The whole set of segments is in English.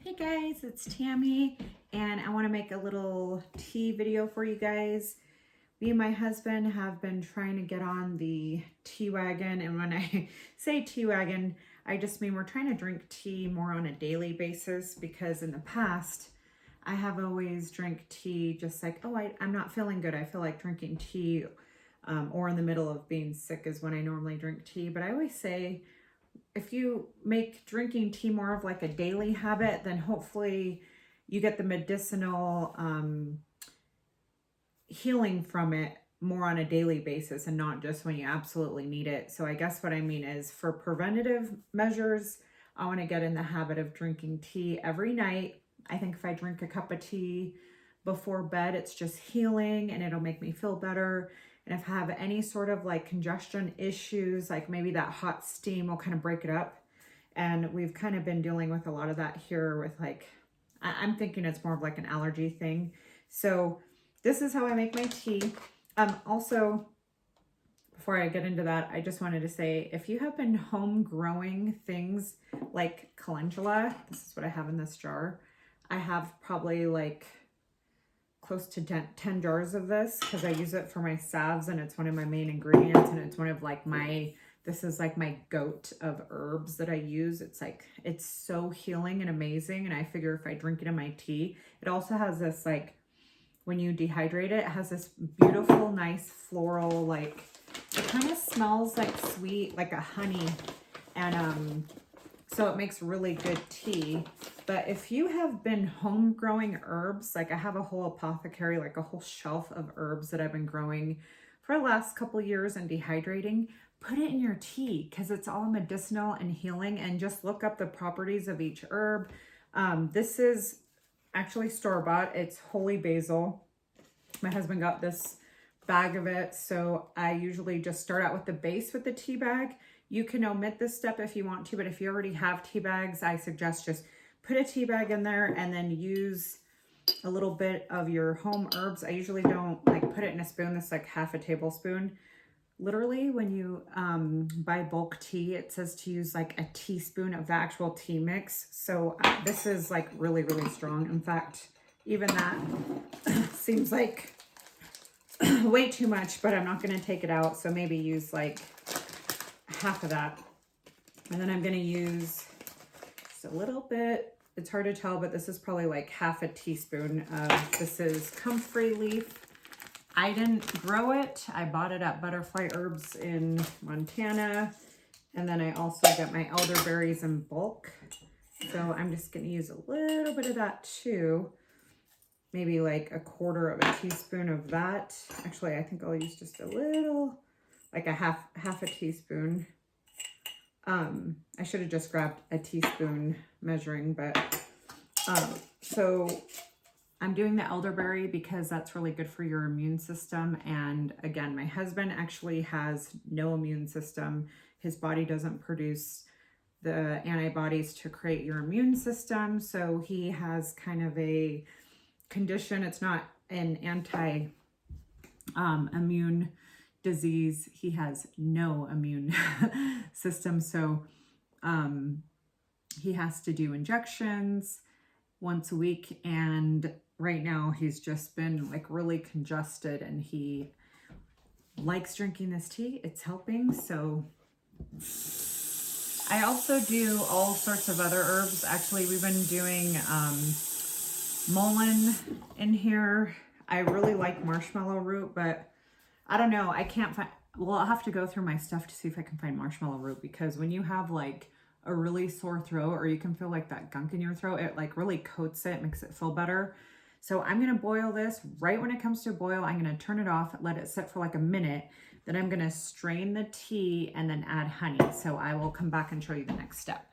Hey guys, it's Tammy, and I want to make a little tea video for you guys. Me and my husband have been trying to get on the tea wagon, and when I say tea wagon, I just mean we're trying to drink tea more on a daily basis, because in the past, I have always drank tea just like, oh, I'm not feeling good, I feel like drinking tea, or in the middle of being sick is when I normally drink tea. But I always say, if you make drinking tea more of like a daily habit, then hopefully you get the medicinal healing from it more on a daily basis and not just when you absolutely need it. So I guess what I mean is, for preventative measures, I want to get in the habit of drinking tea every night. I think if I drink a cup of tea before bed, it's just healing and it'll make me feel better. And if I have any sort of like congestion issues, like maybe that hot steam will kind of break it up. And we've kind of been dealing with a lot of that here with like, I'm thinking it's more of like an allergy thing. So this is how I make my tea. Also, before I get into that, I just wanted to say, if you have been home growing things like calendula, this is what I have in this jar. I have probably like close to 10 jars of this, because I use it for my salves and it's one of my main ingredients, and it's one of like this is like my goat of herbs that I use. It's like, it's so healing and amazing. And I figure if I drink it in my tea, it also has this like, when you dehydrate it, it has this beautiful, nice floral, like it kind of smells like sweet, like a honey. And so it makes really good tea. But if you have been home growing herbs, like I have a whole apothecary, like a whole shelf of herbs that I've been growing for the last couple years and dehydrating, put it in your tea, because it's all medicinal and healing. And just look up the properties of each herb. This is actually store-bought. It's holy basil. My husband got this bag of it, so I usually just start out with the base with the tea bag. You can omit this step if you want to, but if you already have tea bags, I suggest just put a tea bag in there and then use a little bit of your home herbs. I usually don't like put it in a spoon. That's like half a tablespoon. Literally, when you buy bulk tea, it says to use like a teaspoon of the actual tea mix. So this is like really, really strong. In fact, even that seems like way too much, but I'm not going to take it out. So maybe use like half of that. And then I'm going to use just a little bit. It's hard to tell, but this is probably like half a teaspoon of, this is Comfrey leaf. I didn't grow it. I bought it at Butterfly Herbs in Montana. And then I also got my elderberries in bulk. So I'm just going to use a little bit of that too. Maybe like a quarter of a teaspoon of that. Actually, I think I'll use just a little, like a half a teaspoon. I should have just grabbed a teaspoon measuring, but so I'm doing the elderberry because that's really good for your immune system. And again, my husband actually has no immune system. His body doesn't produce the antibodies to create your immune system. So he has kind of a condition. It's not an immune disease. He has no immune system. So he has to do injections once a week. And right now he's just been like really congested, and he likes drinking this tea. It's helping. So I also do all sorts of other herbs. Actually, we've been doing mullein in here. I really like marshmallow root, but I don't know. I can't find, well, I'll have to go through my stuff to see if I can find marshmallow root, because when you have like a really sore throat, or you can feel like that gunk in your throat, it like really coats it, makes it feel better. So I'm going to boil this. Right when it comes to a boil, I'm going to turn it off, let it sit for like a minute. Then I'm going to strain the tea and then add honey. So I will come back and show you the next step.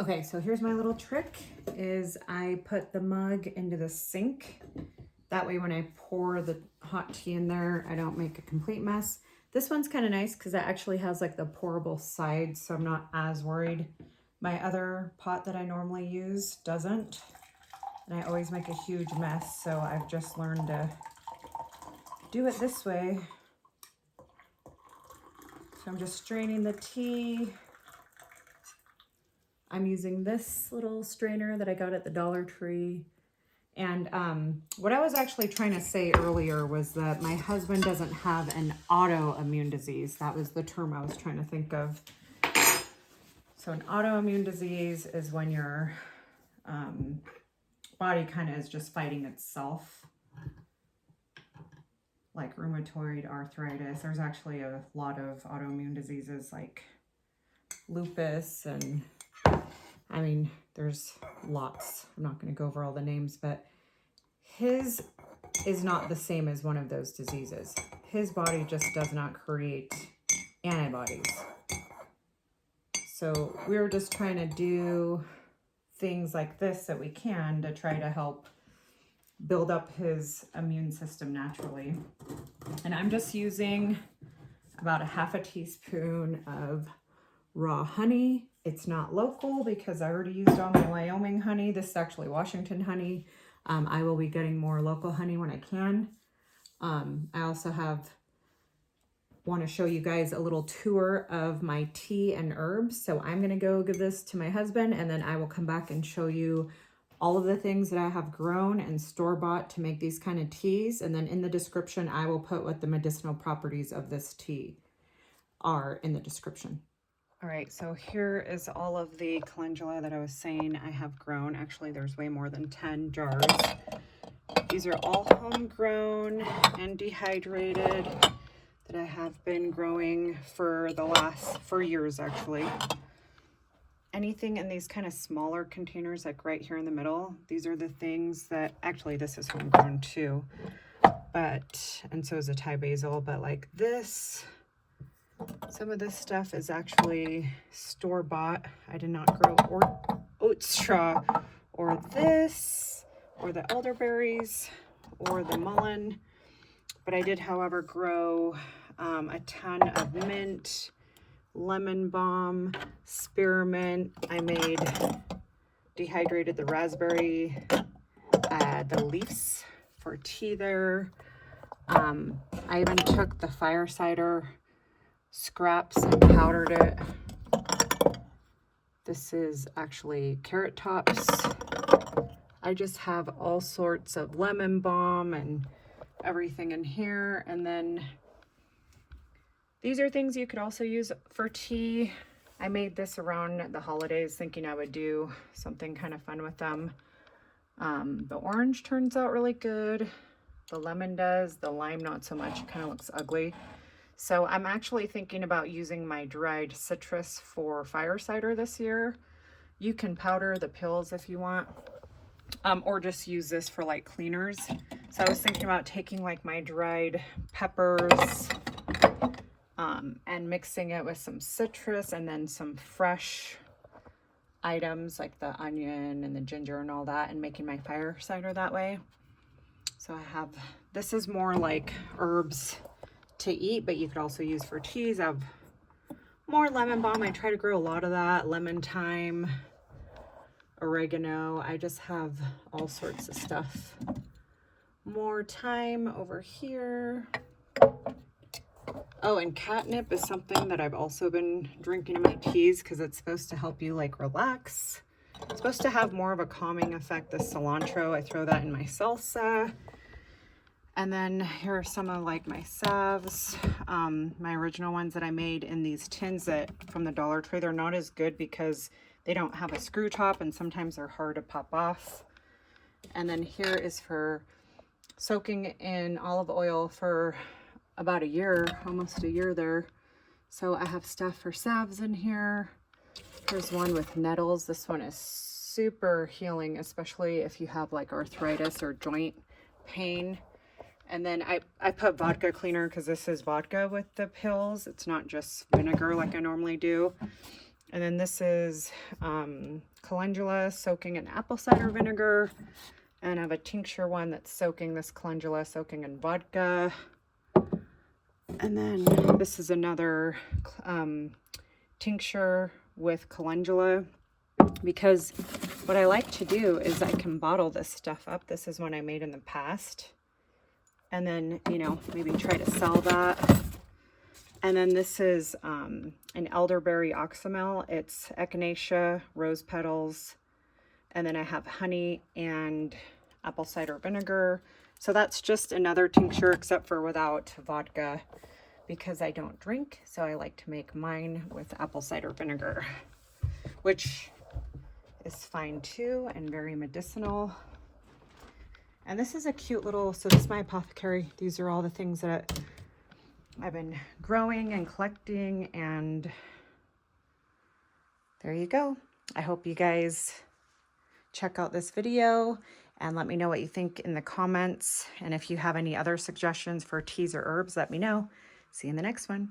Okay, so here's my little trick, is I put the mug into the sink. That way when I pour the hot tea in there, I don't make a complete mess. This one's kind of nice because it actually has like the pourable sides, so I'm not as worried. My other pot that I normally use doesn't. And I always make a huge mess, so I've just learned to do it this way. So I'm just straining the tea. I'm using this little strainer that I got at the Dollar Tree. And what I was actually trying to say earlier was that my husband doesn't have an autoimmune disease. That was the term I was trying to think of. So an autoimmune disease is when your body kind of is just fighting itself, like rheumatoid arthritis. There's actually a lot of autoimmune diseases like lupus, and I mean, there's lots. I'm not going to go over all the names, but his is not the same as one of those diseases. His body just does not create antibodies. So we're just trying to do things like this that we can to try to help build up his immune system naturally. And I'm just using about a half a teaspoon of raw honey. It's not local because I already used all my Wyoming honey. This is actually Washington honey. I will be getting more local honey when I can. I also want to show you guys a little tour of my tea and herbs. So I'm going to go give this to my husband, and then I will come back and show you all of the things that I have grown and store-bought to make these kind of teas. And then in the description, I will put what the medicinal properties of this tea are in the description. All right, so here is all of the calendula that I was saying I have grown. Actually, there's way more than 10 jars. These are all homegrown and dehydrated that I have been growing for years actually. Anything in these kind of smaller containers, like right here in the middle, these are the things that, actually this is homegrown too, and so is the Thai basil, but like this, some of this stuff is actually store-bought. I did not grow oat straw or this or the elderberries or the mullein, but I did, however, grow a ton of mint, lemon balm, spearmint. I dehydrated the raspberry, the leaves for tea there. I even took the fire cider scraps and powdered it. This is actually carrot tops. I just have all sorts of lemon balm and everything in here. And then these are things you could also use for tea. I made this around the holidays thinking I would do something kind of fun with them. The orange turns out really good. The lemon does. The lime not so much. It kind of looks ugly. So I'm actually thinking about using my dried citrus for fire cider this year. You can powder the pills if you want, or just use this for like cleaners. So I was thinking about taking like my dried peppers and mixing it with some citrus and then some fresh items like the onion and the ginger and all that, and making my fire cider that way. So I have, this is more like herbs to eat, but you could also use for teas. I have more lemon balm. I try to grow a lot of that. Lemon thyme, oregano. I just have all sorts of stuff. More thyme over here. Oh, and catnip is something that I've also been drinking in my teas because it's supposed to help you like relax. It's supposed to have more of a calming effect. The cilantro, I throw that in my salsa. And then here are some of like my salves, my original ones that I made in these tins that from the Dollar Tree. They're not as good because they don't have a screw top and sometimes they're hard to pop off. And then here is for soaking in olive oil for about a year, almost a year there. So I have stuff for salves in here. Here's one with nettles. This one is super healing, especially if you have like arthritis or joint pain. And then I put vodka cleaner because this is vodka with the pills. It's not just vinegar like I normally do. And then this is calendula soaking in apple cider vinegar. And I have a tincture one that's soaking this calendula, soaking in vodka. And then this is another tincture with calendula, because what I like to do is I can bottle this stuff up. This is one I made in the past. And then, you know, maybe try to sell that. And then this is an elderberry oxymel. It's echinacea, rose petals, and then I have honey and apple cider vinegar. So that's just another tincture, except for without vodka, because I don't drink. So I like to make mine with apple cider vinegar, which is fine too and very medicinal. And this is a cute little, so this is my apothecary. These are all the things that I've been growing and collecting, and there you go. I hope you guys check out this video and let me know what you think in the comments. And if you have any other suggestions for teas or herbs, let me know. See you in the next one.